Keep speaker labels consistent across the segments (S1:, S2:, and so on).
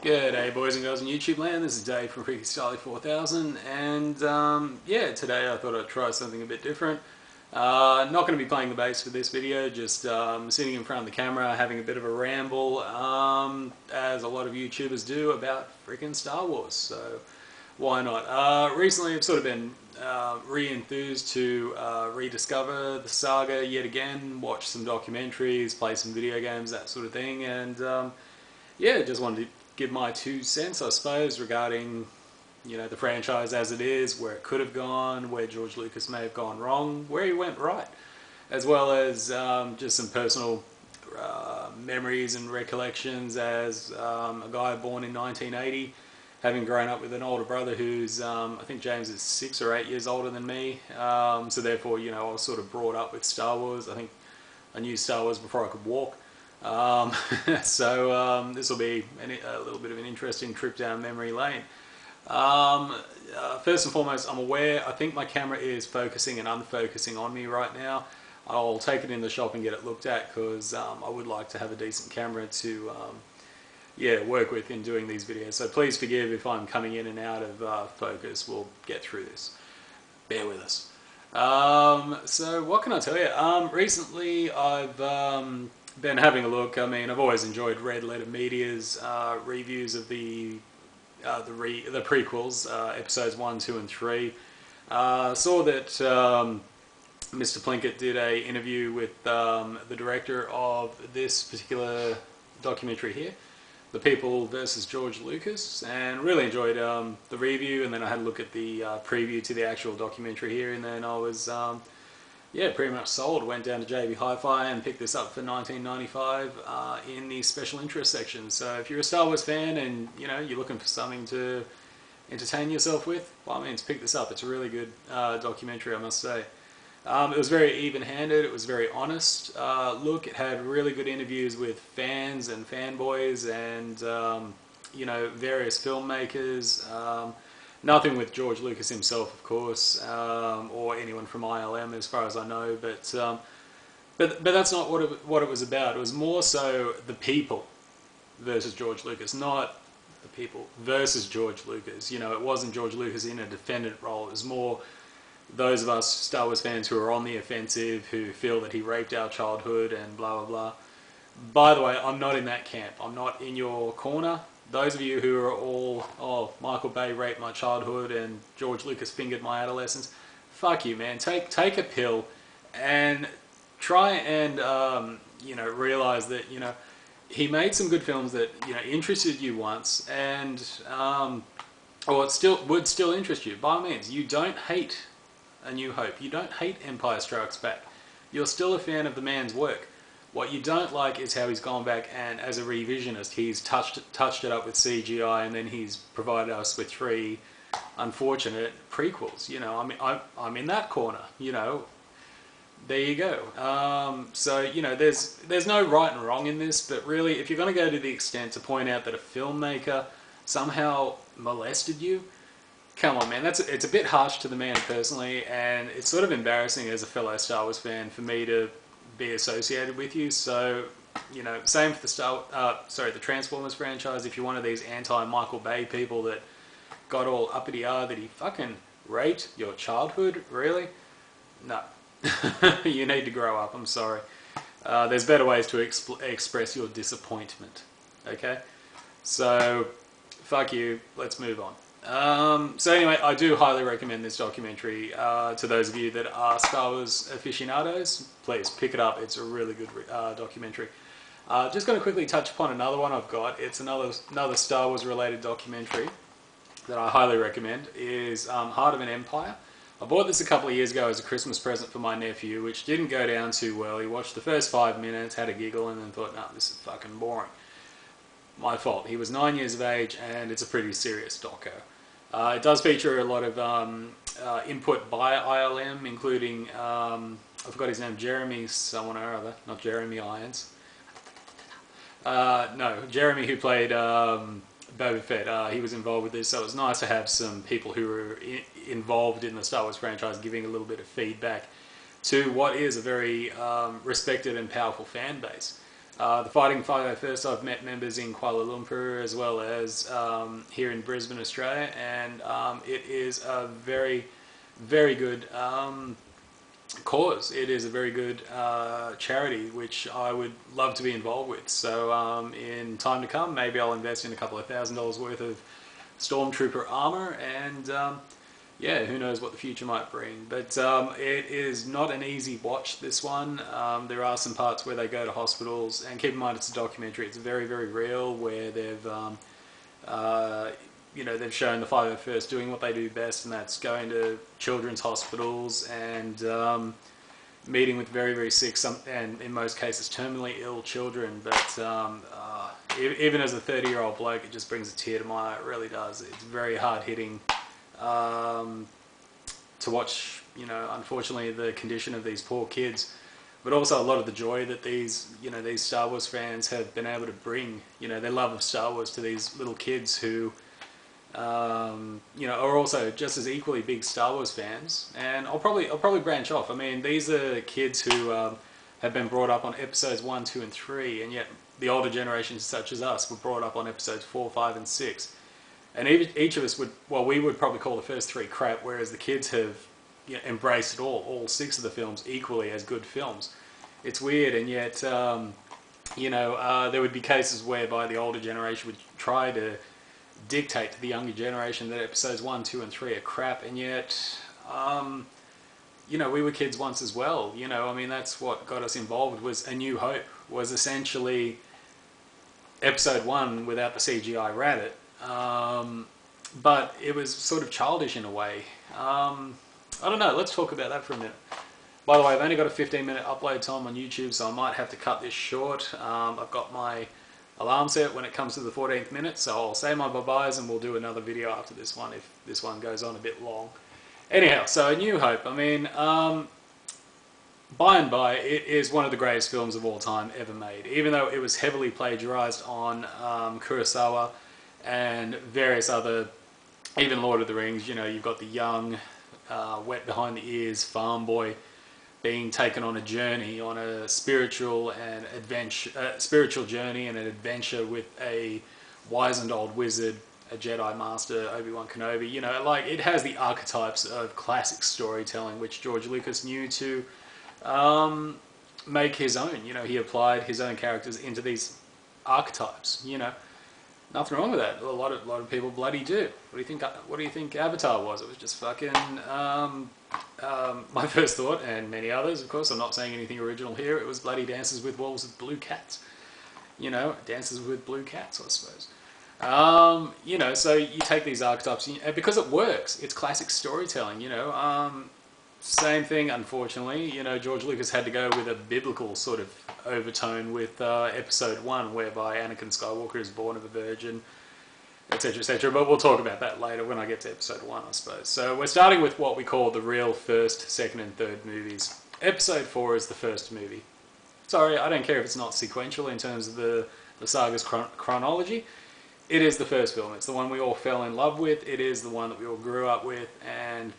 S1: Good day, boys and girls in YouTube land. This is Dave from Freaky Styly 4000, and yeah, today I thought I'd try something a bit different. Not going to be playing the bass for this video, just sitting in front of the camera, having a bit of a ramble, as a lot of YouTubers do about freaking Star Wars. So why not? Recently, I've sort of been re-enthused to rediscover the saga yet again, watch some documentaries, play some video games, that sort of thing, and yeah, just wanted to give my 2 cents, I suppose, regarding, you know, the franchise as it is, where it could have gone, where George Lucas may have gone wrong, where he went right, as well as just some personal memories and recollections as a guy born in 1980, having grown up with an older brother who's, I think James is 6 or 8 years older than me, so therefore, you know, I was sort of brought up with Star Wars. I think I knew Star Wars before I could walk. So this will be a little bit of an interesting trip down memory lane. First and foremost, I'm aware, I think my camera is focusing and unfocusing on me right now. I'll take it in the shop and get it looked at, because I would like to have a decent camera to yeah, work with in doing these videos. So please forgive if I'm coming in and out of focus. We'll get through this. Bear with us. So what can I tell you? Recently I've been having a look. I mean, I've always enjoyed Red Letter Media's reviews of the prequels, episodes 1, 2 and 3. Saw that Mr. Plinkett did a interview with the director of this particular documentary here, The People versus George Lucas, and really enjoyed the review. And then I had a look at the preview to the actual documentary here, and then I was yeah, pretty much sold. Went down to JB Hi-Fi and picked this up for $19.95 in the special interest section. So if you're a Star Wars fan and, you know, you're looking for something to entertain yourself with, by all means pick this up. It's a really good documentary, I must say. It was very even-handed. It was very honest. Look, it had really good interviews with fans and fanboys and you know, various filmmakers. Nothing with George Lucas himself, of course, or anyone from ILM, as far as I know. But that's not what it was about. It was more so the people versus George Lucas, not the people versus George Lucas. You know, it wasn't George Lucas in a defendant role. It was more those of us Star Wars fans who are on the offensive, who feel that he raped our childhood and blah blah blah. By the way, I'm not in that camp. I'm not in your corner. Those of you who are all, oh, Michael Bay raped my childhood and George Lucas fingered my adolescence, fuck you, man. Take a pill and try and you know, realize that, you know, he made some good films that, you know, interested you once, and or it would still interest you. By all means, you don't hate A New Hope. You don't hate Empire Strikes Back. You're still a fan of the man's work. What you don't like is how he's gone back and, as a revisionist, he's touched it up with CGI, and then he's provided us with 3 unfortunate prequels. You know, I mean, I'm in that corner. You know, there you go. So you know, there's no right and wrong in this, but really, if you're going to go to the extent to point out that a filmmaker somehow molested you, come on, man. It's a bit harsh to the man personally, and it's sort of embarrassing as a fellow Star Wars fan for me to be associated with you. So, you know, same for the Transformers franchise. If you're one of these anti-Michael Bay people that got all uppity-ah that he fucking raped your childhood, really? No. You need to grow up, I'm sorry. There's better ways to express your disappointment, okay? So, fuck you, let's move on. So anyway, I do highly recommend this documentary to those of you that are Star Wars aficionados. Please pick it up. It's a really good documentary. Just going to quickly touch upon another one I've got. It's another Star Wars related documentary that I highly recommend. Is Heart of an Empire. I bought this a couple of years ago as a Christmas present for my nephew, which didn't go down too well. He watched the first 5 minutes, had a giggle, and then thought, no, this is fucking boring. My fault. He was 9 years of age, and it's a pretty serious doco. It does feature a lot of input by ILM, including, I forgot his name, Jeremy someone or other, not Jeremy Irons. No, Jeremy, who played Boba Fett. He was involved with this, so it was nice to have some people who were involved in the Star Wars franchise giving a little bit of feedback to what is a very respected and powerful fan base. The Fighting 501st, I've met members in Kuala Lumpur as well as here in Brisbane, Australia, and it is a very, very good cause. It is a very good charity which I would love to be involved with. So in time to come, maybe I'll invest in a couple of $1,000s worth of Stormtrooper armor, and yeah, who knows what the future might bring. But it is not an easy watch, this one. There are some parts where they go to hospitals, and keep in mind it's a documentary. It's very, very real, where they've you know, they've shown the 501st doing what they do best, and that's going to children's hospitals and meeting with very, very sick, and in most cases terminally ill children. But even as a 30-year-old bloke, it just brings a tear to my eye. It really does. It's very hard-hitting to watch, you know, unfortunately, the condition of these poor kids, but also a lot of the joy that these, you know, these Star Wars fans have been able to bring, you know, their love of Star Wars to these little kids who, you know, are also just as equally big Star Wars fans. And I'll probably branch off. I mean, these are kids who have been brought up on episodes 1, 2, and 3, and yet the older generations, such as us, were brought up on episodes 4, 5, and 6. And each of us would, well, we would probably call the first 3 crap, whereas the kids have, you know, embraced it all 6 of the films equally as good films. It's weird, and yet, you know, there would be cases whereby the older generation would try to dictate to the younger generation that episodes 1, 2, and 3 are crap, and yet, you know, we were kids once as well. You know, I mean, that's what got us involved. Was A New Hope was essentially episode 1 without the CGI rabbit, but it was sort of childish in a way. I don't know, let's talk about that for a minute. By the way, I've only got a 15-minute upload time on YouTube, so I might have to cut this short. I've got my alarm set when it comes to the 14th minute, so I'll say my bye-byes and we'll do another video after this one if this one goes on a bit long. Anyhow, so A New Hope, I mean, by and by, it is one of the greatest films of all time ever made, even though it was heavily plagiarized on Kurosawa and various other, even Lord of the Rings. You know, you've got the young, wet behind the ears farm boy being taken on a journey, on a spiritual journey and an adventure with a wizened old wizard, a Jedi Master, Obi-Wan Kenobi. You know, like, it has the archetypes of classic storytelling, which George Lucas knew to make his own. You know, he applied his own characters into these archetypes. You know, nothing wrong with that. A lot of people bloody do. What do you think Avatar was? It was just fucking my first thought, and many others, of course. I'm not saying anything original here. It was bloody Dances with Wolves with Blue Cats. You know, Dances with Blue Cats, I suppose. You know, so you take these archetypes, and because it works, it's classic storytelling. You know, same thing. Unfortunately, you know, George Lucas had to go with a biblical sort of overtone with Episode 1, whereby Anakin Skywalker is born of a virgin, etc., etc. But we'll talk about that later when I get to Episode 1, I suppose. So we're starting with what we call the real first, second, and third movies. Episode 4 is the first movie. Sorry, I don't care if it's not sequential in terms of the saga's chronology. It is the first film. It's the one we all fell in love with. It is the one that we all grew up with, and,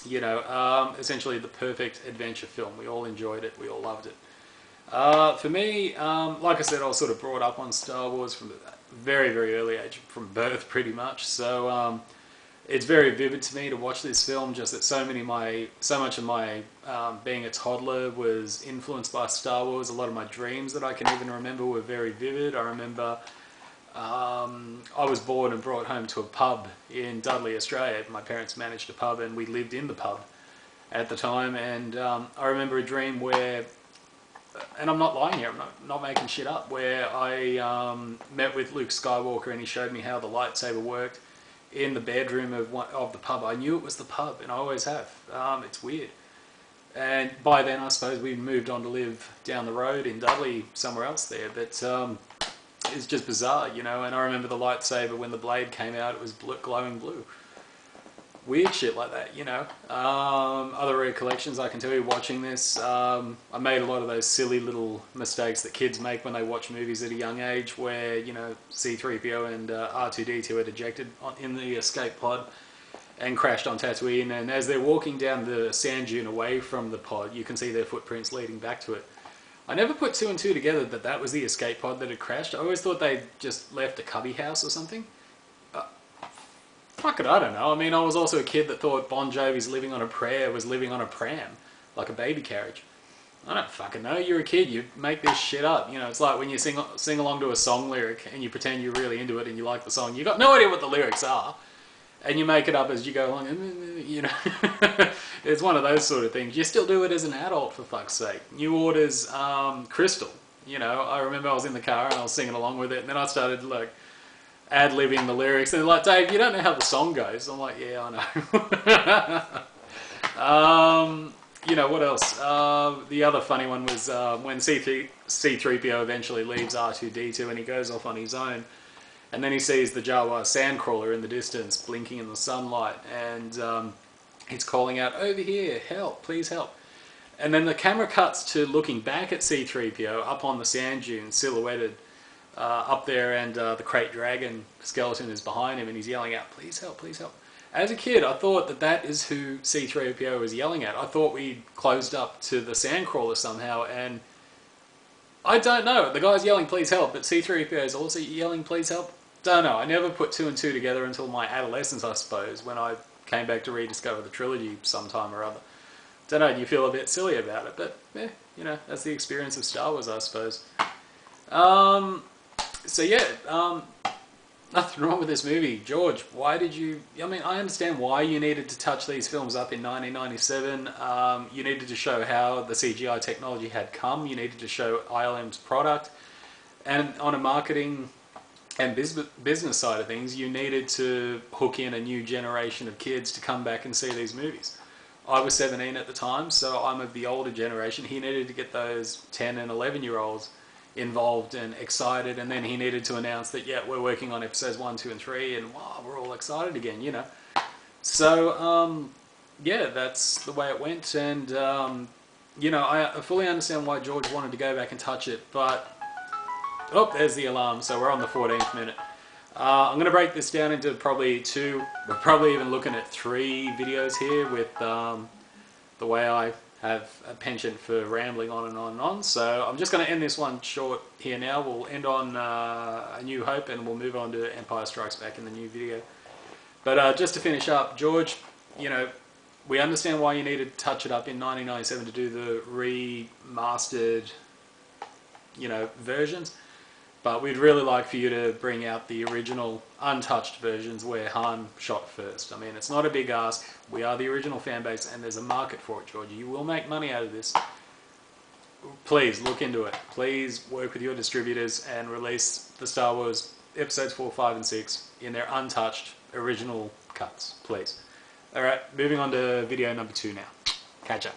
S1: you know, essentially the perfect adventure film. We all enjoyed it. We all loved it. For me, like I said, I was sort of brought up on Star Wars from a very, very early age, from birth pretty much. So it's very vivid to me to watch this film, just that so much of my being a toddler was influenced by Star Wars. A lot of my dreams that I can even remember were very vivid. I remember I was born and brought home to a pub in Dudley, Australia. My parents managed a pub and we lived in the pub at the time, and I remember a dream where, and I'm not lying here, I'm not making shit up, where I met with Luke Skywalker and he showed me how the lightsaber worked in the bedroom of the pub. I knew it was the pub, and I always have. It's weird. And by then, I suppose we moved on to live down the road in Dudley, somewhere else there, but it's just bizarre, you know. And I remember the lightsaber, when the blade came out, it was glowing blue. Weird shit like that, you know. Other recollections, I can tell you, watching this, I made a lot of those silly little mistakes that kids make when they watch movies at a young age, where, you know, C-3PO and R2-D2 had ejected in the escape pod and crashed on Tatooine, and as they're walking down the sand dune away from the pod, you can see their footprints leading back to it. I never put two and two together that that was the escape pod that had crashed. I always thought they just left a cubby house or something. Fuck it, I don't know. I mean, I was also a kid that thought Bon Jovi's Living on a Prayer was living on a pram, like a baby carriage. I don't fucking know. You're a kid. You make this shit up. You know, it's like when you sing along to a song lyric and you pretend you're really into it and you like the song. You got no idea what the lyrics are, and you make it up as you go along. You know, it's one of those sort of things. You still do it as an adult, for fuck's sake. New Order's Crystal. You know, I remember I was in the car and I was singing along with it, and then I started like ad-libbing the lyrics, and they're like, Dave, you don't know how the song goes. I'm like, yeah, I know. You know, what else? The other funny one was when C3PO eventually leaves R2-D2 and he goes off on his own, and then he sees the Jawa sandcrawler in the distance blinking in the sunlight, and he's calling out, over here, help, please help. And then the camera cuts to looking back at C3PO up on the sand dune, silhouetted up there, and the Crate Dragon skeleton is behind him, and he's yelling out, please help, please help. As a kid, I thought that that is who C3PO was yelling at. I thought we'd closed up to the sandcrawler somehow, and I don't know. The guy's yelling, please help, but C3PO is also yelling, please help. Don't know. I never put two and two together until my adolescence, I suppose, when I came back to rediscover the trilogy sometime or other. Don't know, you feel a bit silly about it, but yeah, you know, that's the experience of Star Wars, I suppose. So yeah, nothing wrong with this movie. George, why did you... I mean, I understand why you needed to touch these films up in 1997. You needed to show how the CGI technology had come. You needed to show ILM's product. And on a marketing and business side of things, you needed to hook in a new generation of kids to come back and see these movies. I was 17 at the time, so I'm of the older generation. He needed to get those 10 and 11-year-olds involved and excited, and then he needed to announce that, yeah, we're working on episodes 1, 2 and 3, and wow, we're all excited again, you know. So yeah, that's the way it went, and you know, I fully understand why George wanted to go back and touch it, but oh, there's the alarm, so we're on the 14th minute. I'm going to break this down into probably 2, we're probably even looking at 3 videos here with the way I have a penchant for rambling on and on and on. So I'm just going to end this one short here now. We'll end on A New Hope, and we'll move on to Empire Strikes Back in the new video. But just to finish up, George, you know, we understand why you needed to touch it up in 1997 to do the remastered, you know, versions. But we'd really like for you to bring out the original untouched versions where Han shot first. I mean, it's not a big ask. We are the original fan base, and there's a market for it, George. You will make money out of this. Please look into it. Please work with your distributors and release the Star Wars episodes 4, 5 and 6 in their untouched original cuts, please. Alright, moving on to video number 2 now. Catch up.